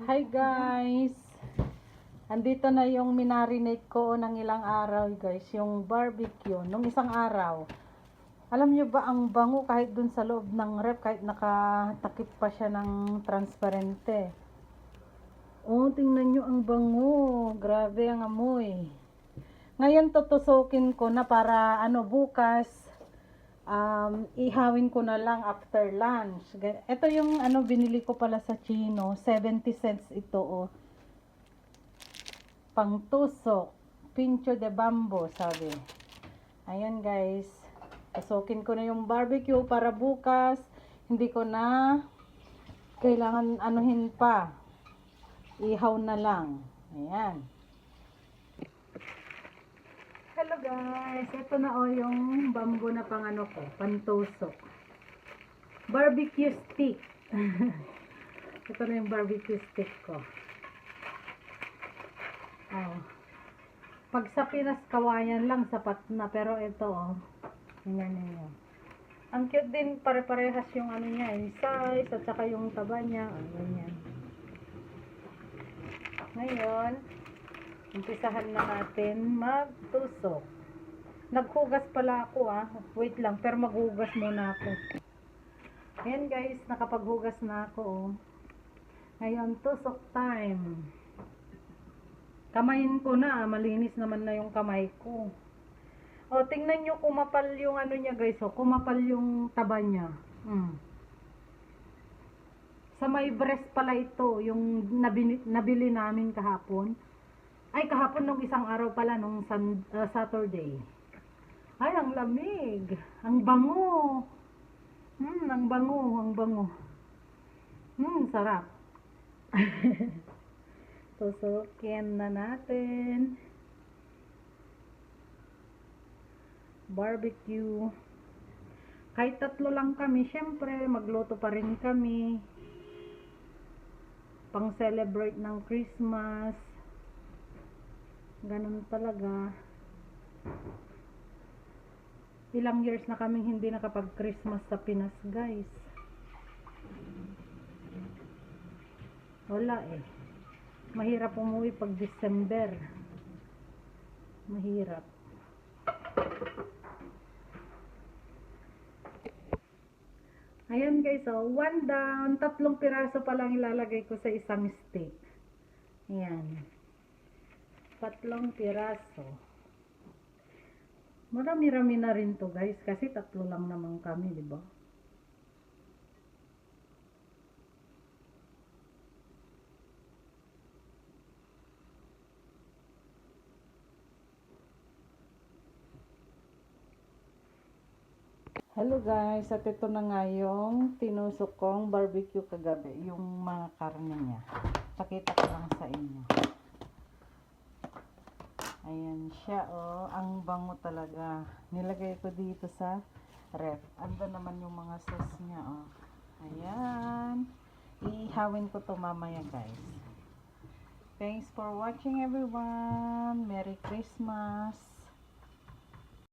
Hi guys! Andito na yung minarinate ko ng ilang araw guys, yung barbecue nung isang araw. Alam nyo ba ang bango kahit dun sa loob ng ref, kahit nakatakip pa siya ng transparente. Oh, tingnan nyo ang bango. Grabe ang amoy. Ngayon tutusukin ko na para bukas ihawin ko na lang after lunch. Ito yung binili ko pala sa Chino, 70 cents ito oh. Pangtusok, pincho de bambo sabi. Ayan guys, tusukin ko na yung barbecue para bukas hindi ko na kailangan anuhin pa. Ihaw na lang. Ayan. Hello guys, ito na oh yung bamboo na ko, pantusok. Barbecue stick. Ito na yung barbecue stick ko. Oh. Pag sa Pinas kawayan lang sapat na, pero ito oh. Tingnan niyo. Ang cute din, pare-parehas yung niya, yung size at saka yung taba niya, ganyan. Ngayon, umpisahan na natin magtusok. Naghugas pala ako wait lang, pero maghugas muna ako. Ayan guys, nakapaghugas na ako oh. Ngayon, tusok time. Kamayin ko na, malinis naman na yung kamay ko. O, tingnan nyo kumapal yung niya guys oh, kumapal yung taba niya. Sa may breast pala ito, yung nabili namin kahapon. Ay, kahapon nung isang araw pala, nung Saturday. Ay, ang lamig. Ang bango. Ang bango, ang bango. Sarap. Tusukin na natin. Barbecue. Kahit tatlo lang kami, syempre, magluto pa rin kami. Pang celebrate ng Christmas. Ganun talaga. Ilang years na kaming hindi nakapag-Christmas sa Pinas, guys. Wala eh. Mahirap umuwi pag December. Mahirap. Ayan guys, oh, 1 down. 3 piraso pa lang ilalagay ko sa isang steak. Ayan. 3 piraso. Marami-rami na rin to guys, kasi 3 lang naman kami, di ba? Hello guys, at ito na nga yung tinusok kong barbecue kagabi, yung mga karne niya. Pakita ko lang sa inyo. Ayan siya oh, ang bango talaga. Nilagay ko dito sa ref. Ando naman yung mga sauce niya oh. Ayan. Ihawin ko to mamaya guys. Thanks for watching everyone. Merry Christmas.